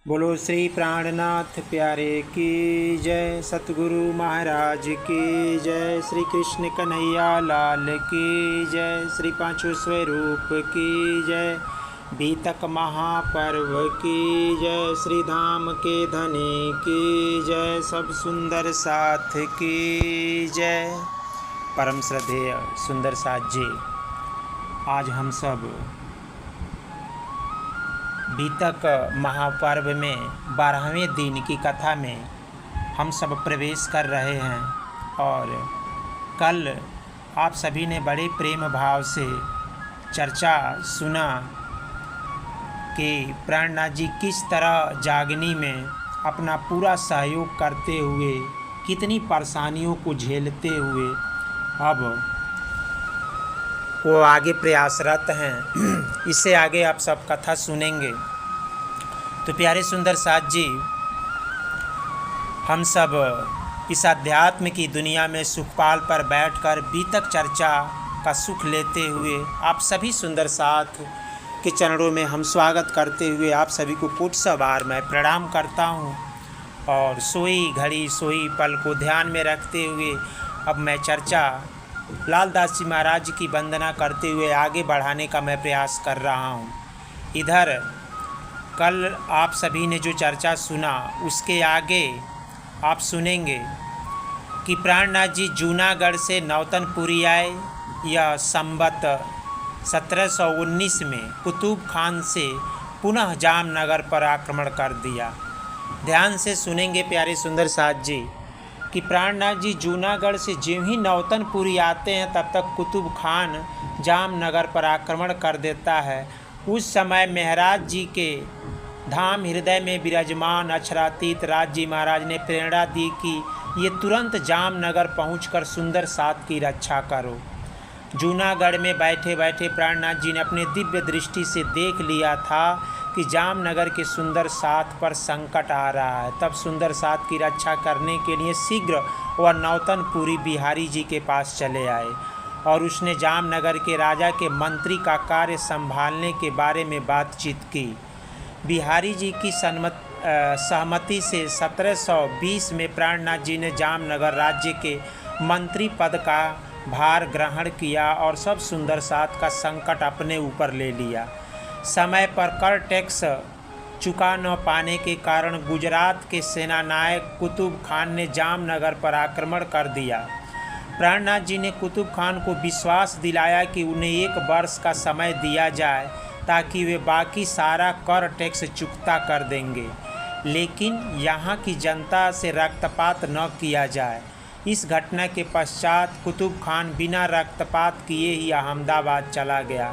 बोलो श्री प्राणनाथ प्यारे की जय, सतगुरु महाराज की जय, श्री कृष्ण कन्हैया लाल की जय, श्री पांचों स्वरूप की जय, बीतक महापर्व की जय, श्री धाम के धनी की जय, सब सुंदर साथ की जय। परम श्रद्धेय सुंदर साथ जी, आज हम सब बीतक महापर्व में 12वें दिन की कथा में हम सब प्रवेश कर रहे हैं। और कल आप सभी ने बड़े प्रेम भाव से चर्चा सुना कि प्राणनाथ जी किस तरह जागनी में अपना पूरा सहयोग करते हुए, कितनी परेशानियों को झेलते हुए अब वो आगे प्रयासरत हैं। इससे आगे आप सब कथा सुनेंगे। तो प्यारे सुंदर साथ जी, हम सब इस अध्यात्म की दुनिया में सुखपाल पर बैठकर बीतक चर्चा का सुख लेते हुए आप सभी सुंदर साथ के चरणों में हम स्वागत करते हुए आप सभी को कोटि सौ बार मैं प्रणाम करता हूँ। और सोई घड़ी सोई पल को ध्यान में रखते हुए अब मैं चर्चा लालदास जी महाराज की वंदना करते हुए आगे बढ़ाने का मैं प्रयास कर रहा हूँ। इधर कल आप सभी ने जो चर्चा सुना उसके आगे आप सुनेंगे कि प्राणनाथ जी जूनागढ़ से नौतनपुरी आए। यह संवत 1719 में कुतुब खान से पुनः जामनगर पर आक्रमण कर दिया। ध्यान से सुनेंगे प्यारे सुंदर साथ जी कि प्राणनाथ जी जूनागढ़ से ज्यों ही नौतनपुरी आते हैं तब तक कुतुब खान जामनगर पर आक्रमण कर देता है। उस समय महाराज जी के धाम हृदय में विराजमान अक्षरातीत राज जी महाराज ने प्रेरणा दी कि ये तुरंत जामनगर पहुंचकर सुंदर साथ की रक्षा करो। जूनागढ़ में बैठे बैठे प्राणनाथ जी ने अपने दिव्य दृष्टि से देख लिया था कि जामनगर के सुंदर साथ पर संकट आ रहा है। तब सुंदर साथ की रक्षा करने के लिए शीघ्र वह नौतनपुरी बिहारी जी के पास चले आए और उसने जामनगर के राजा के मंत्री का कार्य संभालने के बारे में बातचीत की। बिहारी जी की सहमति से 1720 में प्राणनाथ जी ने जामनगर राज्य के मंत्री पद का भार ग्रहण किया और सब सुंदर साथ का संकट अपने ऊपर ले लिया। समय पर कर टैक्स चुका न पाने के कारण गुजरात के सेनानायक कुतुब खान ने जामनगर पर आक्रमण कर दिया। प्राणनाथ जी ने कुतुब खान को विश्वास दिलाया कि उन्हें 1 वर्ष का समय दिया जाए ताकि वे बाकी सारा कर टैक्स चुकता कर देंगे, लेकिन यहाँ की जनता से रक्तपात न किया जाए। इस घटना के पश्चात कुतुब खान बिना रक्तपात किए ही अहमदाबाद चला गया।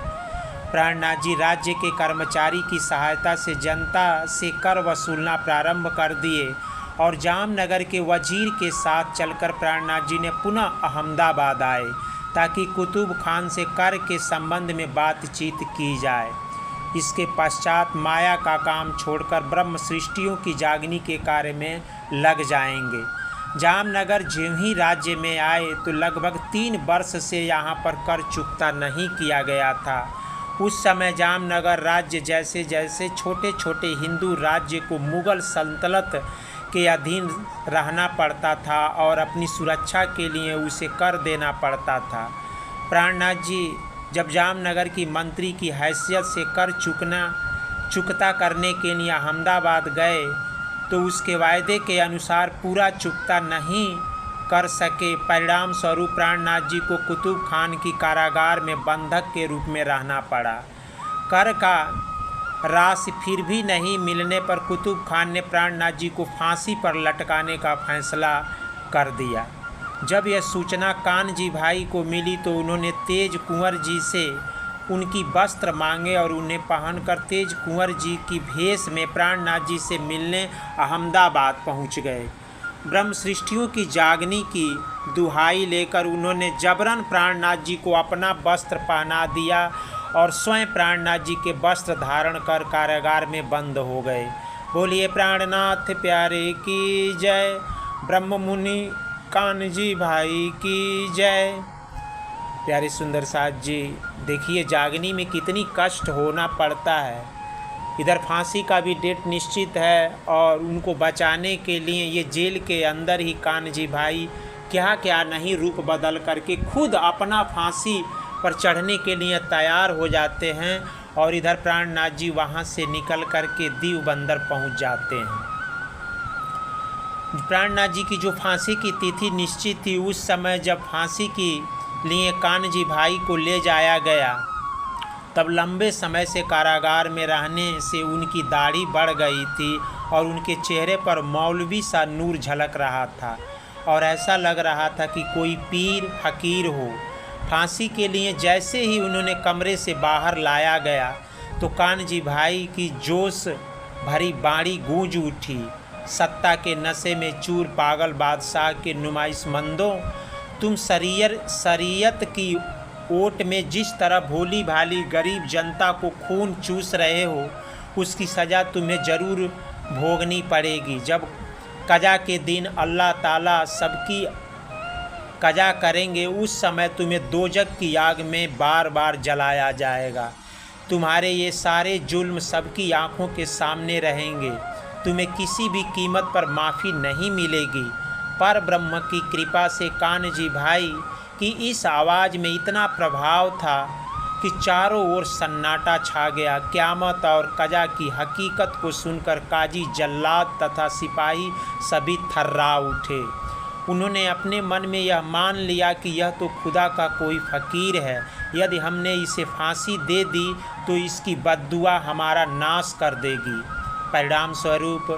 प्राणनाथ जी राज्य के कर्मचारी की सहायता से जनता से कर वसूलना प्रारंभ कर दिए और जामनगर के वजीर के साथ चलकर प्राणनाथ जी ने पुनः अहमदाबाद आए ताकि कुतुब खान से कर के संबंध में बातचीत की जाए। इसके पश्चात माया का काम छोड़कर ब्रह्म सृष्टियों की जागनी के कार्य में लग जाएंगे। जामनगर ज्यों ही राज्य में आए तो लगभग 3 वर्ष से यहाँ पर कर चुकता नहीं किया गया था। उस समय जामनगर राज्य जैसे जैसे छोटे छोटे हिंदू राज्य को मुगल सल्तनत के अधीन रहना पड़ता था और अपनी सुरक्षा के लिए उसे कर देना पड़ता था। प्राणनाथ जी जब जामनगर की मंत्री की हैसियत से कर चुकता करने के लिए अहमदाबाद गए तो उसके वायदे के अनुसार पूरा चुकता नहीं कर सके। परिणाम स्वरूप प्राणनाथ जी को कुतुब खान की कारागार में बंधक के रूप में रहना पड़ा। कर का राशि फिर भी नहीं मिलने पर कुतुब खान ने प्राणनाथ जी को फांसी पर लटकाने का फैसला कर दिया। जब यह सूचना कान जी भाई को मिली तो उन्होंने तेज कुंवर जी से उनकी वस्त्र मांगे और उन्हें पहनकर तेज कुंवर जी की भेष में प्राणनाथ जी से मिलने अहमदाबाद पहुंच गए। ब्रह्म सृष्टियों की जागनी की दुहाई लेकर उन्होंने जबरन प्राणनाथ जी को अपना वस्त्र पहना दिया और स्वयं प्राणनाथ जी के वस्त्र धारण कर कारागार में बंद हो गए। बोलिए प्राणनाथ प्यारे की जय, ब्रह्म मुनि कान जी भाई की जय। प्यारे सुंदर साथ जी, देखिए जागनी में कितनी कष्ट होना पड़ता है। इधर फांसी का भी डेट निश्चित है और उनको बचाने के लिए ये जेल के अंदर ही कान्हजी भाई क्या क्या नहीं रूप बदल करके खुद अपना फांसी पर चढ़ने के लिए तैयार हो जाते हैं। और इधर प्राणनाथ जी वहाँ से निकल करके दीव बंदर पहुँच जाते हैं। प्राणनाथ जी की जो फांसी की तिथि निश्चित थी, उस समय जब फांसी के लिए कान्हजी भाई को ले जाया गया, तब लंबे समय से कारागार में रहने से उनकी दाढ़ी बढ़ गई थी और उनके चेहरे पर मौलवी सा नूर झलक रहा था और ऐसा लग रहा था कि कोई पीर फकीर हो। फांसी के लिए जैसे ही उन्होंने कमरे से बाहर लाया गया तो कान्हजी भाई की जोश भरी बाणी गूंज उठी। सत्ता के नशे में चूर पागल बादशाह के नुमाइशमंदों, तुम शरीयत की ओट में जिस तरह भोली भाली गरीब जनता को खून चूस रहे हो, उसकी सज़ा तुम्हें ज़रूर भोगनी पड़ेगी। जब कज़ा के दिन अल्लाह ताला सबकी कज़ा करेंगे, उस समय तुम्हें दोजक की आग में बार बार जलाया जाएगा। तुम्हारे ये सारे जुल्म सबकी आँखों के सामने रहेंगे। तुम्हें किसी भी कीमत पर माफ़ी नहीं मिलेगी। पर ब्रह्म की कृपा से कान्हजी भाई की इस आवाज़ में इतना प्रभाव था कि चारों ओर सन्नाटा छा गया। क़यामत और कज़ा की हकीकत को सुनकर काजी, जल्लाद तथा सिपाही सभी थर्रा उठे। उन्होंने अपने मन में यह मान लिया कि यह तो खुदा का कोई फ़कीर है। यदि हमने इसे फांसी दे दी तो इसकी बद्दुआ हमारा नाश कर देगी। परिणाम स्वरूप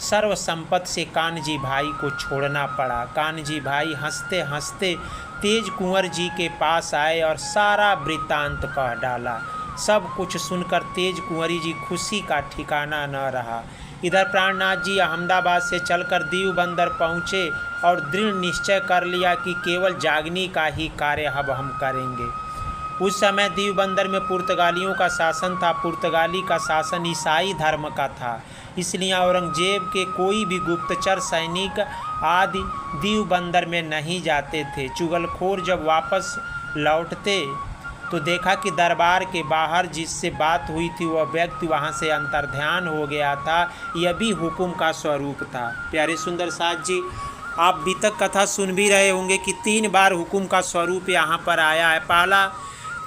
सर्व संपत्ति से कान्हजी भाई को छोड़ना पड़ा। कान्हजी भाई हंसते हंसते तेज कुंवर जी के पास आए और सारा वृत्तांत कह डाला। सब कुछ सुनकर तेज कुंवरी जी खुशी का ठिकाना न रहा। इधर प्राणनाथ जी अहमदाबाद से चलकर दीव बंदर पहुँचे और दृढ़ निश्चय कर लिया कि केवल जागने का ही कार्य अब हम करेंगे। उस समय दीव बंदर में पुर्तगालियों का शासन था। पुर्तगाली का शासन ईसाई धर्म का था, इसलिए औरंगजेब के कोई भी गुप्तचर सैनिक आदि दीव बंदर में नहीं जाते थे। चुगलखोर जब वापस लौटते तो देखा कि दरबार के बाहर जिससे बात हुई थी वह व्यक्ति वहां से अंतर्ध्यान हो गया था। यह भी हुक्म का स्वरूप था। प्यारे सुंदर साथ जी, आप अभी तक कथा सुन भी रहे होंगे कि 3 बार हुक्म का स्वरूप यहाँ पर आया है। पहला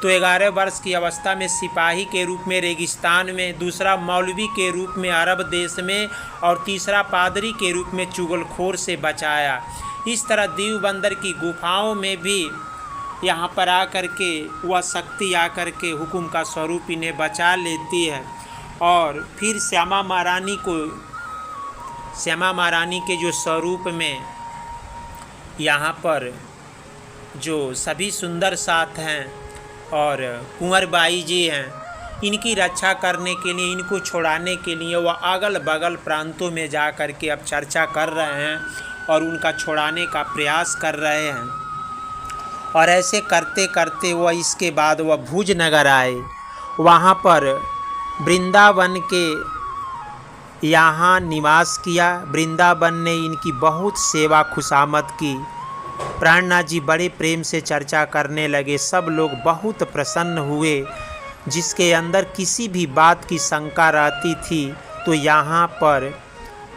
तो 11 वर्ष की अवस्था में सिपाही के रूप में रेगिस्तान में, दूसरा मौलवी के रूप में अरब देश में और तीसरा पादरी के रूप में चुगलखोर से बचाया। इस तरह दीव बंदर की गुफाओं में भी यहाँ पर आकर के वह शक्ति आकर के हुक्म का स्वरूप इन्हें बचा लेती है। और फिर श्यामा महारानी के जो स्वरूप में यहाँ पर जो सभी सुंदर साथ हैं और कुंवर बाई जी हैं, इनकी रक्षा करने के लिए, इनको छुड़ाने के लिए वह अगल बगल प्रांतों में जा कर के अब चर्चा कर रहे हैं और उनका छुड़ाने का प्रयास कर रहे हैं। और ऐसे करते करते वह इसके बाद वह भुज नगर आए। वहाँ पर वृंदावन के यहाँ निवास किया। वृंदावन ने इनकी बहुत सेवा खुशामद की। प्राणनाथ जी बड़े प्रेम से चर्चा करने लगे। सब लोग बहुत प्रसन्न हुए। जिसके अंदर किसी भी बात की शंका रहती थी तो यहाँ पर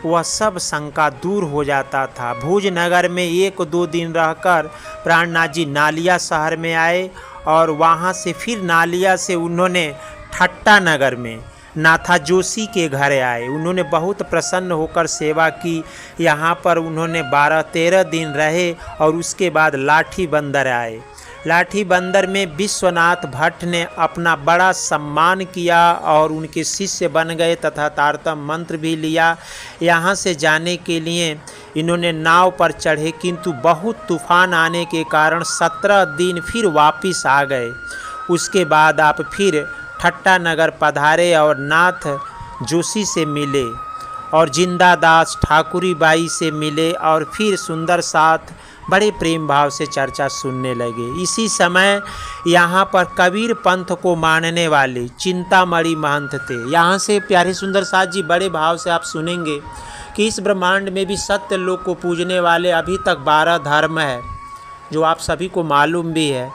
वह सब शंका दूर हो जाता था। भुज नगर में 1-2 दिन रहकर प्राणनाथ जी नालिया शहर में आए और वहाँ से फिर नालिया से उन्होंने ठट्टा नगर में नाथा जोशी के घर आए। उन्होंने बहुत प्रसन्न होकर सेवा की। यहाँ पर उन्होंने 12-13 दिन रहे और उसके बाद लाठी बंदर आए। लाठी बंदर में विश्वनाथ भट्ट ने अपना बड़ा सम्मान किया और उनके शिष्य बन गए तथा तारतम मंत्र भी लिया। यहाँ से जाने के लिए इन्होंने नाव पर चढ़े, किंतु बहुत तूफान आने के कारण 17 दिन फिर वापस आ गए। उसके बाद आप फिर ठट्टा नगर पधारे और नाथ जोशी से मिले और जिंदादास ठाकुरी बाई से मिले और फिर सुंदर साथ बड़े प्रेम भाव से चर्चा सुनने लगे। इसी समय यहाँ पर कबीर पंथ को मानने वाले चिंतामणि महंत थे। यहाँ से प्यारे सुंदर साथ जी बड़े भाव से आप सुनेंगे कि इस ब्रह्मांड में भी सत्य लोक को पूजने वाले अभी तक 12 धर्म है, जो आप सभी को मालूम भी है।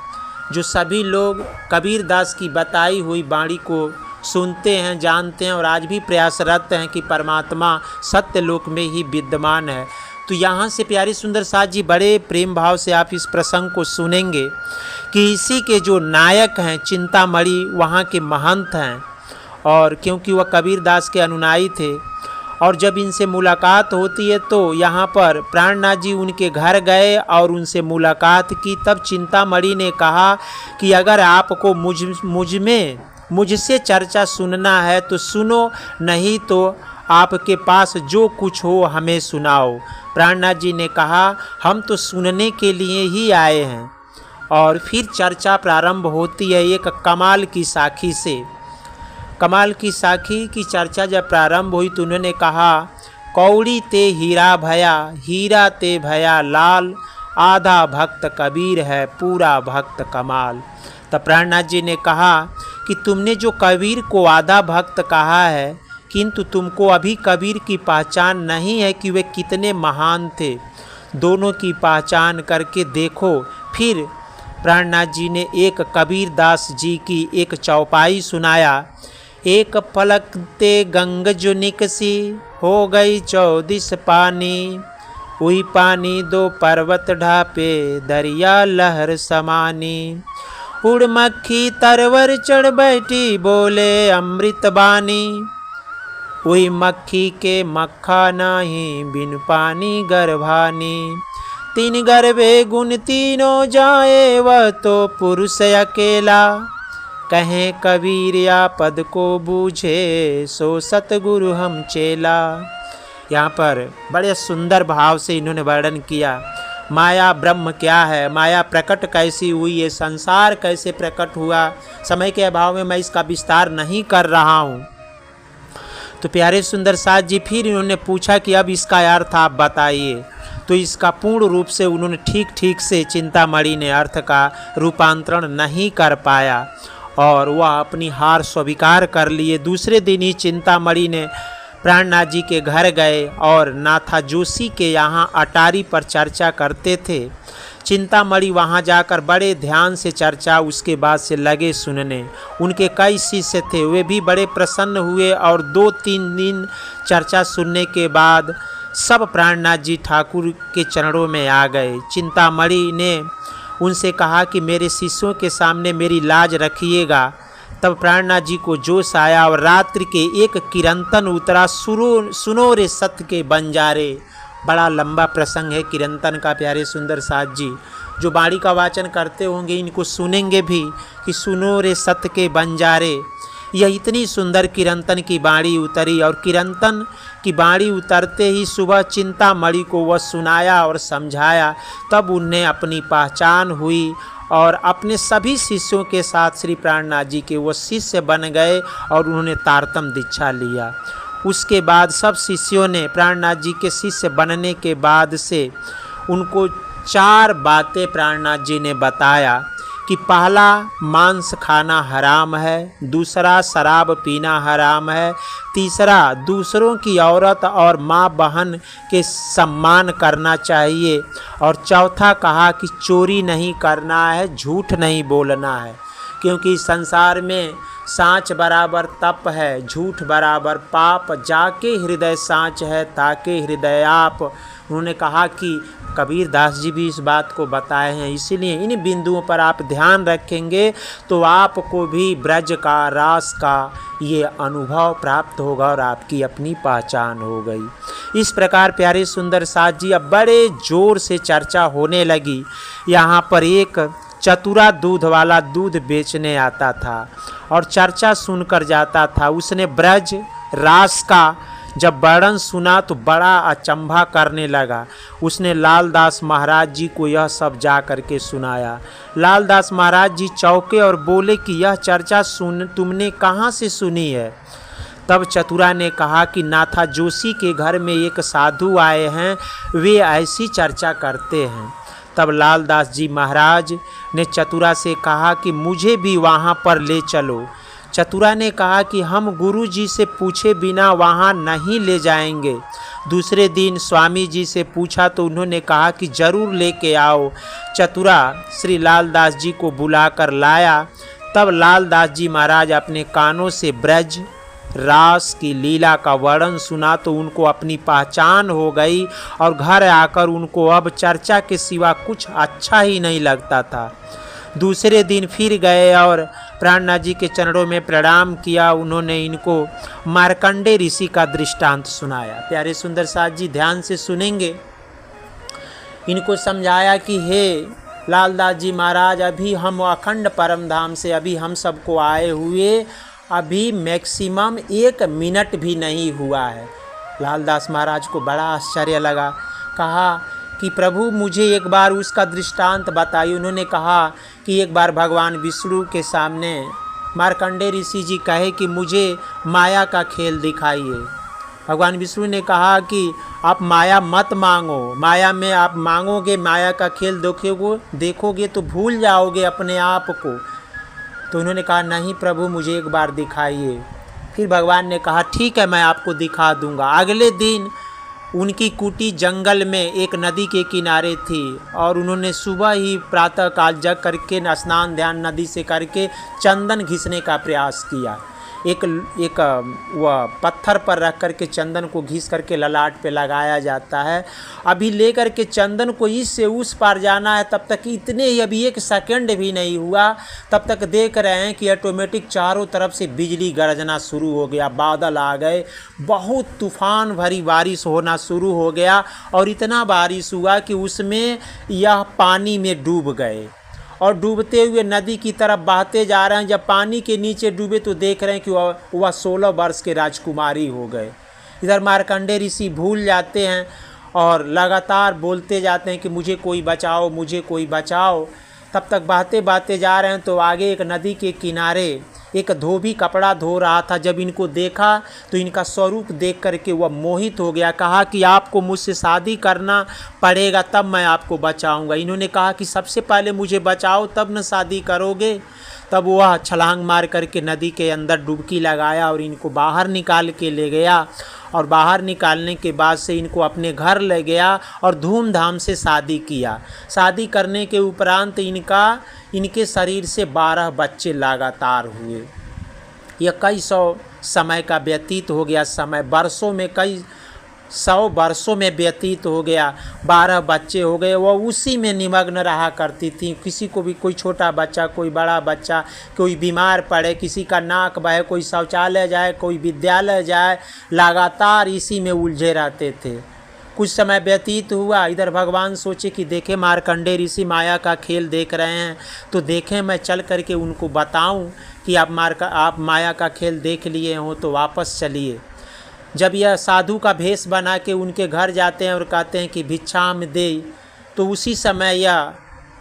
जो सभी लोग कबीर दास की बताई हुई वाणी को सुनते हैं, जानते हैं और आज भी प्रयासरत हैं कि परमात्मा सत्यलोक में ही विद्यमान है। तो यहाँ से प्यारे सुंदर साथ जी बड़े प्रेम भाव से आप इस प्रसंग को सुनेंगे कि इसी के जो नायक हैं चिंतामणि वहाँ के महंत हैं, और क्योंकि वह कबीरदास के अनुयायी थे, और जब इनसे मुलाकात होती है तो यहाँ पर प्राणनाथ जी उनके घर गए और उनसे मुलाकात की। तब चिंतामणि ने कहा कि अगर आपको मुझसे चर्चा सुनना है तो सुनो, नहीं तो आपके पास जो कुछ हो हमें सुनाओ। प्राणनाथ जी ने कहा हम तो सुनने के लिए ही आए हैं। और फिर चर्चा प्रारंभ होती है एक कमाल की साखी से। कमाल की साखी की चर्चा जब प्रारंभ हुई तो उन्होंने कहा, कौड़ी ते हीरा भया, हीरा ते भया लाल, आधा भक्त कबीर है पूरा भक्त कमाल। तब प्राणनाथ जी ने कहा कि तुमने जो कबीर को आधा भक्त कहा है, किंतु तुमको अभी कबीर की पहचान नहीं है कि वे कितने महान थे। दोनों की पहचान करके देखो। फिर प्राणनाथ जी ने एक कबीरदास जी की एक चौपाई सुनाया। एक पलक ते गंग जो निकसी, हो गई 14 पानी, हुई पानी 2 पर्वत ढापे, दरिया लहर समानी, उड़ मक्खी तरवर चढ़ बैठी, बोले अमृत बानी, हुई मक्खी के मक्खा नाही, बिन पानी गर्भानी, 3 गर्भे गुण तीनों जाए, वह तो पुरुष अकेला, कहें कबीर या पद को बूझे, सो सतगुरु हम चेला। यहाँ पर बड़े सुंदर भाव से इन्होंने वर्णन किया माया ब्रह्म क्या है, माया प्रकट कैसी हुई, ये संसार कैसे प्रकट हुआ। समय के अभाव में मैं इसका विस्तार नहीं कर रहा हूँ। तो प्यारे सुंदर साथ जी फिर इन्होंने पूछा कि अब इसका अर्थ आप बताइए। तो इसका पूर्ण रूप से उन्होंने ठीक से चिंतामणि ने अर्थ का रूपांतरण नहीं कर पाया और वह अपनी हार स्वीकार कर लिए। दूसरे दिन ही चिंतामणि ने प्राणनाथ जी के घर गए और नाथा जोशी के यहाँ अटारी पर चर्चा करते थे। चिंतामणि वहाँ जाकर बड़े ध्यान से चर्चा उसके बाद से लगे सुनने। उनके कई शिष्य थे, वे भी बड़े प्रसन्न हुए और 2-3 दिन चर्चा सुनने के बाद सब प्राणनाथ जी ठाकुर के चरणों में आ गए। चिंतामणि ने उनसे कहा कि मेरे शिष्यों के सामने मेरी लाज रखिएगा। तब प्राणनाथ जी को जोश आया और रात्रि के एक किरंतन उतरा, सुनो रे सत्य के बंजारे। बड़ा लंबा प्रसंग है किरंतन का प्यारे सुंदर साथ जी। जो बाणी का वाचन करते होंगे इनको सुनेंगे भी कि सुनो रे सत्य के बंजारे। यह इतनी सुंदर किरंतन की बाणी उतरी और किरंतन की बाणी उतरते ही सुबह चिंतामणि को वह सुनाया और समझाया। तब उन्हें अपनी पहचान हुई और अपने सभी शिष्यों के साथ श्री प्राणनाथ जी के वो शिष्य बन गए और उन्होंने तारतम दीक्षा लिया। उसके बाद सब शिष्यों ने प्राणनाथ जी के शिष्य बनने के बाद से उनको 4 बातें प्राणनाथ जी ने बताया कि पहला मांस खाना हराम है, दूसरा शराब पीना हराम है, तीसरा दूसरों की औरत और माँ बहन के सम्मान करना चाहिए, और चौथा कहा कि चोरी नहीं करना है, झूठ नहीं बोलना है, क्योंकि संसार में साँच बराबर तप है, झूठ बराबर पाप, जाके हृदय साँच है ताके हृदय आप। उन्होंने कहा कि कबीरदास जी भी इस बात को बताए हैं, इसीलिए इन बिंदुओं पर आप ध्यान रखेंगे तो आपको भी ब्रज का रास का ये अनुभव प्राप्त होगा और आपकी अपनी पहचान हो गई। इस प्रकार प्यारे सुंदर साथ जी अब बड़े जोर से चर्चा होने लगी। यहाँ पर एक चतुरा दूध वाला दूध बेचने आता था और चर्चा सुनकर जाता था। उसने ब्रज रास का जब वर्णन सुना तो बड़ा अचंभा करने लगा। उसने लालदास महाराज जी को यह सब जा करके सुनाया। लालदास महाराज जी चौंके और बोले कि यह चर्चा तुमने कहाँ से सुनी है। तब चतुरा ने कहा कि नाथा जोशी के घर में एक साधु आए हैं, वे ऐसी चर्चा करते हैं। तब लालदास जी महाराज ने चतुरा से कहा कि मुझे भी वहाँ पर ले चलो। चतुरा ने कहा कि हम गुरु जी से पूछे बिना वहाँ नहीं ले जाएंगे। दूसरे दिन स्वामी जी से पूछा तो उन्होंने कहा कि जरूर लेके आओ। चतुरा श्री लालदास जी को बुलाकर लाया। तब लालदास जी महाराज अपने कानों से ब्रज रास की लीला का वर्णन सुना तो उनको अपनी पहचान हो गई और घर आकर उनको अब चर्चा के सिवा कुछ अच्छा ही नहीं लगता था। दूसरे दिन फिर गए और प्राणनाथ जी के चरणों में प्रणाम किया। उन्होंने इनको मार्कंडे ऋषि का दृष्टांत सुनाया। प्यारे सुंदर साथ जी ध्यान से सुनेंगे। इनको समझाया कि हे लालदास जी महाराज, अभी हम अखंड परम धाम से अभी हम सबको आए हुए अभी मैक्सिमम 1 मिनट भी नहीं हुआ है। लालदास महाराज को बड़ा आश्चर्य लगा। कहा कि प्रभु मुझे एक बार उसका दृष्टांत बताइए। उन्होंने कहा कि एक बार भगवान विष्णु के सामने मार्कंडे ऋषि जी कहे कि मुझे माया का खेल दिखाइए। भगवान विष्णु ने कहा कि आप माया मत मांगो, माया में आप मांगोगे माया का खेल देखोगे तो भूल जाओगे अपने आप को। तो उन्होंने कहा नहीं प्रभु मुझे एक बार दिखाइए। फिर भगवान ने कहा ठीक है मैं आपको दिखा दूंगा। अगले दिन उनकी कुटी जंगल में एक नदी के किनारे थी और उन्होंने सुबह ही प्रातः काल जग करके स्नान ध्यान नदी से करके चंदन घिसने का प्रयास किया। एक वह पत्थर पर रख करके चंदन को घिस करके ललाट पे लगाया जाता है। अभी लेकर के चंदन को इस से उस पार जाना है, तब तक इतने ही अभी 1 सेकंड भी नहीं हुआ, तब तक देख रहे हैं कि ऑटोमेटिक चारों तरफ से बिजली गरजना शुरू हो गया, बादल आ गए, बहुत तूफान भरी बारिश होना शुरू हो गया और इतना बारिश हुआ कि उसमें यह पानी में डूब गए और डूबते हुए नदी की तरफ बहते जा रहे हैं। जब पानी के नीचे डूबे तो देख रहे हैं कि वह 16 वर्ष के राजकुमारी हो गए। इधर मार्कंडे ऋषि भूल जाते हैं और लगातार बोलते जाते हैं कि मुझे कोई बचाओ, मुझे कोई बचाओ। तब तक बहते बहते जा रहे हैं तो आगे एक नदी के किनारे एक धोबी कपड़ा धो रहा था। जब इनको देखा तो इनका स्वरूप देख करके वह मोहित हो गया। कहा कि आपको मुझसे शादी करना पड़ेगा तब मैं आपको बचाऊंगा। इन्होंने कहा कि सबसे पहले मुझे बचाओ तब न शादी करोगे। तब वह छलांग मार करके नदी के अंदर डुबकी लगाया और इनको बाहर निकाल के ले गया और बाहर निकालने के बाद से इनको अपने घर ले गया और धूमधाम से शादी किया। शादी करने के उपरांत इनके शरीर से 12 बच्चे लगातार हुए। यह कई सौ समय का व्यतीत हो गया, समय वर्षों में कई 100 वर्षों में व्यतीत हो गया। 12 बच्चे हो गए। वह उसी में निमग्न रहा करती थी। किसी को भी कोई छोटा बच्चा, कोई बड़ा बच्चा, कोई बीमार पड़े, किसी का नाक बहे, कोई शौचालय जाए, कोई विद्यालय जाए, लगातार इसी में उलझे रहते थे। कुछ समय व्यतीत हुआ। इधर भगवान सोचे कि देखे मार्कंडे ऋषि माया का खेल देख रहे हैं तो देखें मैं चल करके उनको बताऊं कि आप माया का खेल देख लिए हो तो वापस चलिए। जब यह साधु का भेष बना के उनके घर जाते हैं और कहते हैं कि भिक्षाम दे, तो उसी समय यह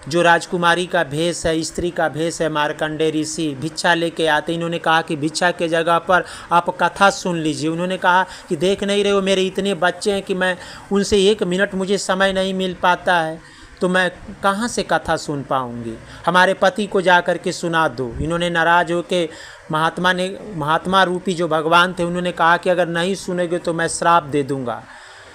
जो राजकुमारी का भेष है, स्त्री का भेष है, मार्कंडे ऋषि भिक्षा लेके आते। इन्होंने कहा कि भिक्षा के जगह पर आप कथा सुन लीजिए। उन्होंने कहा कि देख नहीं रहे हो मेरे इतने बच्चे हैं कि मैं उनसे 1 मिनट मुझे समय नहीं मिल पाता है, तो मैं कहाँ से कथा सुन पाऊँगी। हमारे पति को जा कर के सुना दो। इन्होंने नाराज़ होकर महात्मा रूपी जो भगवान थे उन्होंने कहा कि अगर नहीं सुनेंगे तो मैं श्राप दे दूंगा।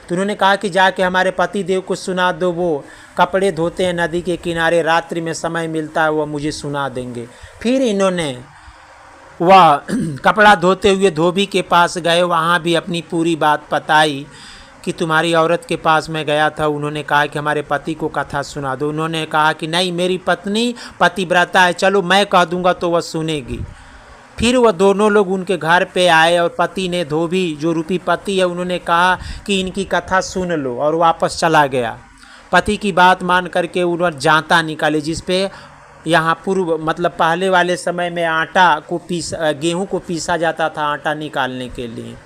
तो उन्होंने कहा कि जाके हमारे पति देव को सुना दो, वो कपड़े धोते हैं नदी के किनारे, रात्रि में समय मिलता है वह मुझे सुना देंगे। फिर इन्होंने वह कपड़ा धोते हुए धोबी के पास गए, वहाँ भी अपनी पूरी बात बताई कि तुम्हारी औरत के पास मैं गया था, उन्होंने कहा कि हमारे पति को कथा सुना दो। उन्होंने कहा कि नहीं मेरी पत्नी पतिव्रता है, चलो मैं कह दूंगा तो वह सुनेगी। फिर वह दोनों लोग उनके घर पे आए और पति ने, धोबी जो रूपी पति है, उन्होंने कहा कि इनकी कथा सुन लो और वापस चला गया। पति की बात मान करके उन्होंने जांता निकाले जिस पे यहाँ पूर्व मतलब पहले वाले समय में गेहूँ को पीसा जाता था आटा निकालने के लिए।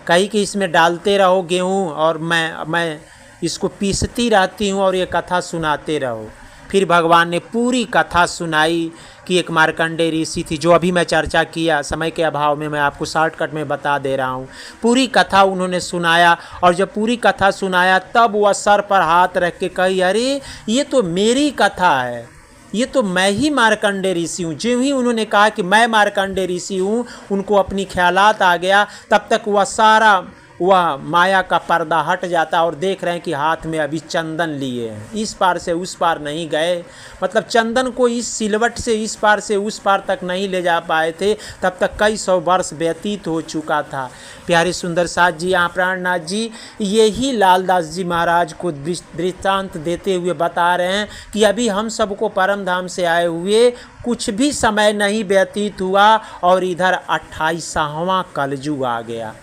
कही कि इसमें डालते रहो गेहूँ और मैं इसको पीसती रहती हूँ और ये कथा सुनाते रहो। फिर भगवान ने पूरी कथा सुनाई कि एक मार्कंडे ऋषि थी, जो अभी मैं चर्चा किया, समय के अभाव में मैं आपको शॉर्टकट में बता दे रहा हूँ। पूरी कथा उन्होंने सुनाया और जब पूरी कथा सुनाया तब वह सर पर हाथ रख के कही, अरे ये तो मेरी कथा है, ये तो मैं ही मार्कंडे ऋषि हूँ। जो ही उन्होंने कहा कि मैं मार्कंडे ऋषि हूँ, उनको अपनी ख्यालात आ गया। तब तक वह सारा वह माया का पर्दा हट जाता और देख रहे हैं कि हाथ में अभी चंदन लिए हैं, इस पार से उस पार नहीं गए, मतलब चंदन को इस सिलवट से इस पार से उस पार तक नहीं ले जा पाए थे, तब तक कई सौ वर्ष व्यतीत हो चुका था। प्यारे सुंदर साथ जी यहाँ प्राणनाथ जी यही लालदास जी महाराज को दृष्टांत देते हुए बता रहे हैं कि अभी हम सबको परम धाम से आए हुए कुछ भी समय नहीं व्यतीत हुआ और इधर 28वां कलयुग आ गया।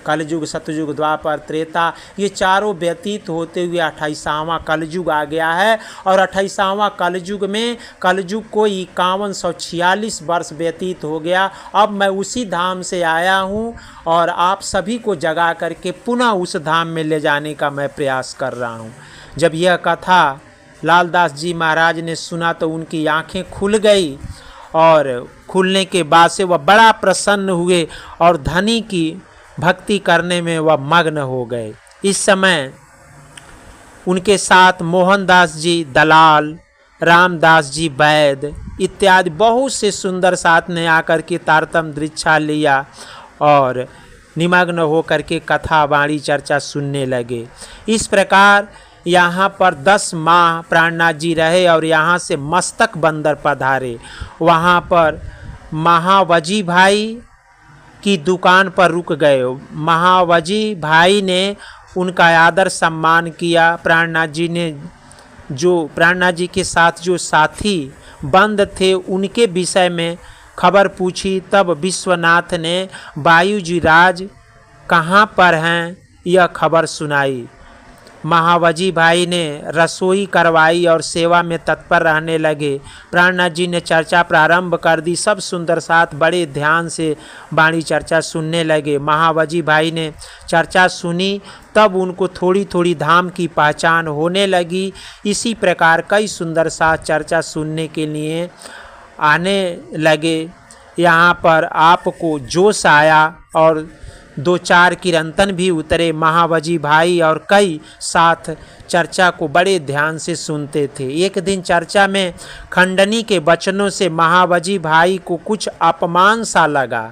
कलयुग, सतयुग, द्वापर, त्रेता, ये चारों व्यतीत होते हुए 28वां कलयुग आ गया है। और 28वां कलयुग में कलयुग को 5146 वर्ष व्यतीत हो गया। अब मैं उसी धाम से आया हूँ और आप सभी को जगा करके पुनः उस धाम में ले जाने का मैं प्रयास कर रहा हूँ। जब यह कथा लालदास जी महाराज ने सुना तो उनकी आंखें खुल गई और खुलने के बाद से वह बड़ा प्रसन्न हुए और धनी की भक्ति करने में वह मग्न हो गए। इस समय उनके साथ मोहनदास जी दलाल, रामदास जी वैद्य इत्यादि बहुत से सुंदर साथ ने आकर के तारतम दीक्षा लिया और निमग्न होकर के कथा वाणी चर्चा सुनने लगे। इस प्रकार यहाँ पर 10 माह प्राणनाथ जी रहे और यहाँ से मस्तक बंदर पधारे। वहाँ पर महावजी भाई की दुकान पर रुक गए। महावजी भाई ने उनका आदर सम्मान किया। प्राणनाथ जी ने जो प्राणनाथ जी के साथ जो साथी बंद थे उनके विषय में खबर पूछी। तब विश्वनाथ ने वायुजी राज कहाँ पर हैं यह खबर सुनाई। महावजी भाई ने रसोई करवाई और सेवा में तत्पर रहने लगे। प्राणनाथ जी ने चर्चा प्रारंभ कर दी। सब सुंदर साथ बड़े ध्यान से वाणी चर्चा सुनने लगे। महावजी भाई ने चर्चा सुनी तब उनको थोड़ी थोड़ी धाम की पहचान होने लगी। इसी प्रकार कई सुंदर साथ चर्चा सुनने के लिए आने लगे। यहाँ पर आपको जोश आया और 2-4 किरंतन भी उतरे। महावजी भाई और कई साथ चर्चा को बड़े ध्यान से सुनते थे। एक दिन चर्चा में खंडनी के वचनों से महावजी भाई को कुछ अपमान सा लगा,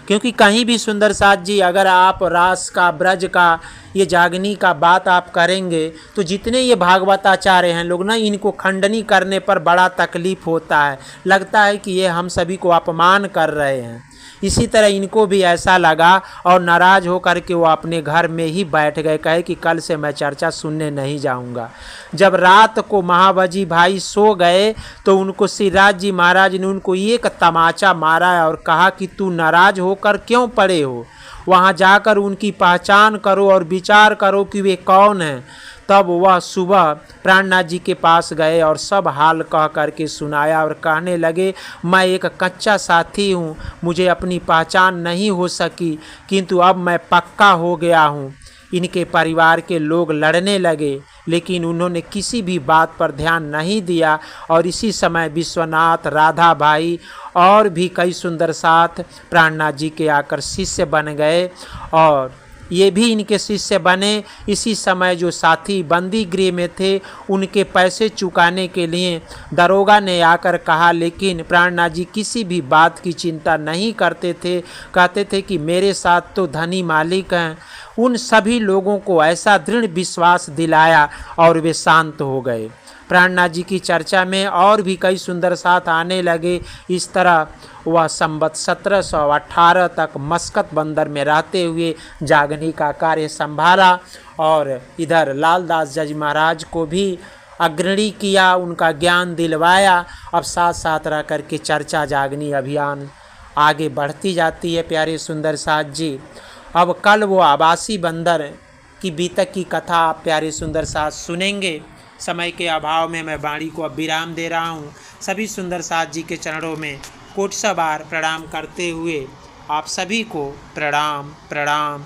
क्योंकि कहीं भी सुंदर साथ जी अगर आप रास का, ब्रज का, ये जागनी का बात आप करेंगे तो जितने ये भागवताचार्य हैं लोग ना, इनको खंडनी करने पर बड़ा तकलीफ होता है, लगता है कि ये हम सभी को अपमान कर रहे हैं। इसी तरह इनको भी ऐसा लगा और नाराज होकर के वो अपने घर में ही बैठ गए, कहे कि कल से मैं चर्चा सुनने नहीं जाऊंगा। जब रात को महावजी भाई सो गए तो उनको श्रीराज जी महाराज ने उनको एक तमाचा मारा और कहा कि तू नाराज होकर क्यों पड़े हो, वहाँ जाकर उनकी पहचान करो और विचार करो कि वे कौन हैं। तब वह सुबह प्राणनाथ जी के पास गए और सब हाल कह करके सुनाया और कहने लगे, मैं एक कच्चा साथी हूँ, मुझे अपनी पहचान नहीं हो सकी, किंतु अब मैं पक्का हो गया हूँ। इनके परिवार के लोग लड़ने लगे, लेकिन उन्होंने किसी भी बात पर ध्यान नहीं दिया। और इसी समय विश्वनाथ, राधा भाई और भी कई सुंदर साथ प्राणनाथ जी के आकर शिष्य बन गए और ये भी इनके शिष्य बने। इसी समय जो साथी बंदी गृह में थे उनके पैसे चुकाने के लिए दरोगा ने आकर कहा, लेकिन प्राणनाथ जी किसी भी बात की चिंता नहीं करते थे, कहते थे कि मेरे साथ तो धनी मालिक हैं। उन सभी लोगों को ऐसा दृढ़ विश्वास दिलाया और वे शांत हो गए। प्राणनाथ जी की चर्चा में और भी कई सुंदर साथ आने लगे। इस तरह वह संवत 1718 तक मस्कत बंदर में रहते हुए जागनी का कार्य संभाला और इधर लालदास जी महाराज को भी अग्रणी किया, उनका ज्ञान दिलवाया। अब साथ साथ रह करके चर्चा जागनी अभियान आगे बढ़ती जाती है। प्यारे सुंदर साथ जी, अब कल वो आवासी बंदर की बीतक की कथा आप प्यारे सुंदर साथ सुनेंगे। समय के अभाव में मैं वाणी को अब विराम दे रहा हूँ। सभी सुंदर साथ जी के चरणों में कोटि बार प्रणाम करते हुए आप सभी को प्रणाम प्रणाम।